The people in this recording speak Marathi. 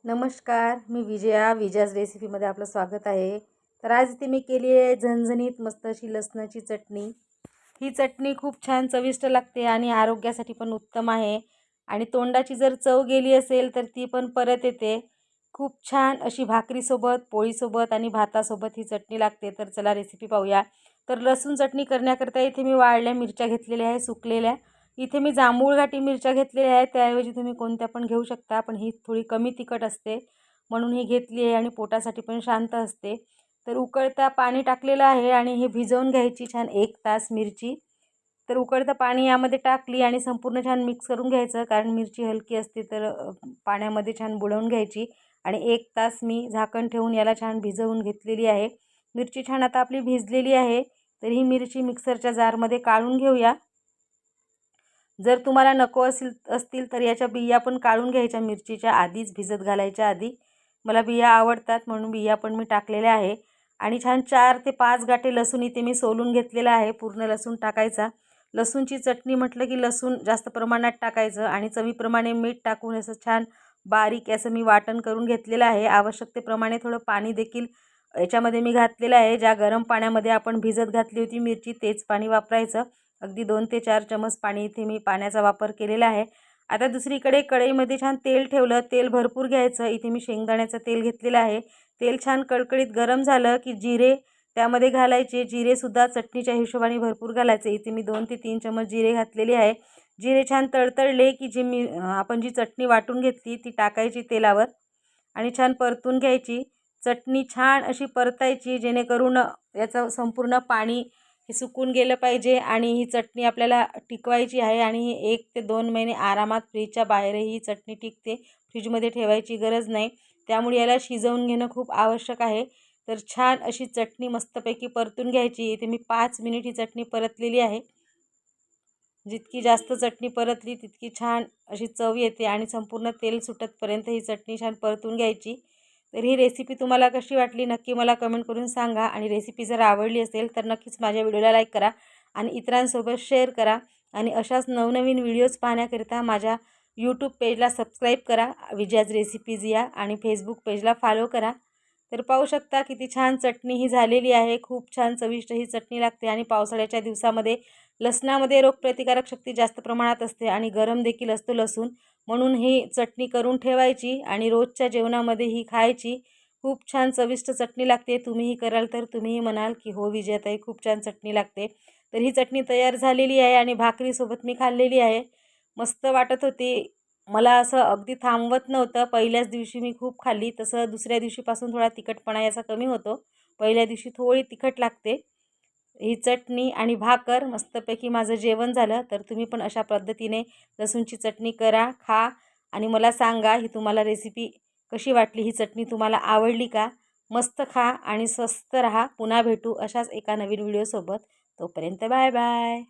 नमस्कार, मी विजयाज रेसिपीमध्ये आपलं स्वागत आहे। तर आज इथे मी केली आहे झणझणीत मस्त अशी लसणाची चटणी। ही चटणी खूप छान चविष्ट लागते आणि आरोग्यासाठी पण उत्तम आहे आणि तोंडाची जर चव गेली असेल तर ती पण परत येते। खूप छान अशी भाकरीसोबत, पोळीसोबत आणि भातासोबत ही चटणी लागते। तर चला रेसिपी पाहूया। तर लसूण चटणी करण्याकरता इथे मी वाळल्या मिरच्या घेतलेल्या आहे सुकलेल्या। इथे मी जांभूळ घाटी मिरच्या घेतलेल्या आहेत, त्याऐवजी तुम्ही कोणत्या पण घेऊ शकता, पण ही थोडी कमी तिखट असते म्हणून ही घेतली आहे आणि पोटासाठी पण शांत असते। तर उकळता पाणी टाकलेलं आहे आणि हे भिजवून घ्यायची छान 1 तास मिरची। तर उकळता पाणी यामध्ये टाकली आणि संपूर्ण छान मिक्स करून घ्यायचं, कारण मिरची हलकी असते तर पाण्यामध्ये छान बुडवून घ्यायची आणि 1 तास मी झाकण ठेवून याला छान भिजवून घेतलेली आहे। मिरची छान आता आपली भिजलेली आहे, तर ही मिरची मिक्सरच्या जारमध्ये काढून घेऊया। जर तुम्हाला नको असतील तर याच्या बिया पण काढून घ्यायच्या मिरचीच्या आधीच, भिजत घालायच्या आधी। मला बिया आवडतात म्हणून बिया पण मी टाकलेल्या आहे आणि छान 4 ते 5 गाठे लसूण इथे मी सोलून घेतलेला आहे। पूर्ण लसूण टाकायचा। लसूणची चटणी म्हटलं की लसूण जास्त प्रमाणात टाकायचं आणि चवीप्रमाणे मीठ टाकून असं छान बारीक असं मी वाटण करून घेतलेलं आहे। आवश्यकतेप्रमाणे थोडं पाणी देखील याच्यामध्ये मी घातलेलं आहे। ज्या गरम पाण्यामध्ये आपण भिजत घातली होती मिरची तेच पाणी वापरायचं। अगदी 2 ते 4 चमच पाणी इथे मी पाण्याचा वापर केलेला आहे। आता दुसरीकडे कढईमध्ये छान तेल ठेवलं, तेल भरपूर घ्यायचं। इथे मी शेंगदाण्याचं तेल घेतलेलं आहे। तेल छान कडकडीत गरम झालं की जिरे त्यामध्ये घालायचे। जिरेसुद्धा चटणीच्या हिशोबाने भरपूर घालायचे। इथे मी 2 ते 3 चमच जिरे घातलेले आहे। जिरे छान तळतळले की आपण जी चटणी वाटून घेतली ती टाकायची तेलावर आणि छान परतून घ्यायची। चटणी छान अशी परतायची जेणेकरून याचं संपूर्ण पाणी हे सुकून गेलं पाहिजे आणि ही चटणी आपल्याला टिकवायची आहे आणि ही 1 ते 2 महिने आरामात फ्रीजच्या बाहेरही ही चटणी टिकते। फ्रीजमध्ये ठेवायची गरज नाही, त्यामुळे याला शिजवून घेणं खूप आवश्यक आहे। तर छान अशी चटणी मस्तपैकी परतून घ्यायची। इथे मी 5 मिनिट ही चटणी परतलेली आहे। जितकी जास्त चटणी परतली तितकी छान अशी चव येते आणि संपूर्ण तेल सुटतपर्यंत ही चटणी छान परतून घ्यायची। तर ही रेसिपी तुम्हाला कशी वाटली नक्की मला कमेंट करून सांगा आणि रेसिपी जर आवडली असेल तर नक्कीच माझ्या व्हिडिओला लाईक करा आणि इतरांसोबत शेअर करा आणि अशाच नवनवीन व्हिडिओज पाहण्याकरिता माझ्या यूट्यूब पेजला सबस्क्राईब करा, विजयाज रेसिपीज या, आणि फेसबुक पेजला फॉलो करा। तर पाहू शकता किती छान चटणी ही झालेली आहे। खूप छान चविष्ट ही चटणी लागते आणि पावसाळ्याच्या दिवसामध्ये लसणामध्ये रोगप्रतिकारक शक्ती जास्त प्रमाणात असते आणि गरम देखील असतो लसूण, म्हणून ही चटणी करून ठेवायची आणि रोजच्या जेवणामध्ये ही खायची। खूप छान चविष्ट चटणी लागते। तुम्हीही कराल तर तुम्हीही म्हणाल की हो विजयाताई खूप छान चटणी लागते। तर ही चटणी तयार झालेली आहे आणि भाकरीसोबत मी खाल्लेली आहे। मस्त वाटत होती। मला असं अगदी थांबवत नव्हतं। पहिल्याच दिवशी मी खूप खाल्ली, तसं दुसऱ्या दिवशीपासून थोडा तिखटपणा याचा कमी होतो। पहिल्या दिवशी थोडी तिखट लागते। ही चटणी आणि भाकर मस्तपैकी माझं जेवण झालं। तर तुम्ही पण अशा पद्धतीने लसूणची चटणी करा, खा आणि मला सांगा ही तुम्हाला रेसिपी कशी वाटली। ही चटणी तुम्हाला आवडली का? मस्त खा आणि स्वस्त रहा। पुन्हा भेटू अशाच एका नवीन व्हिडिओसोबत। तोपर्यंत बाय बाय।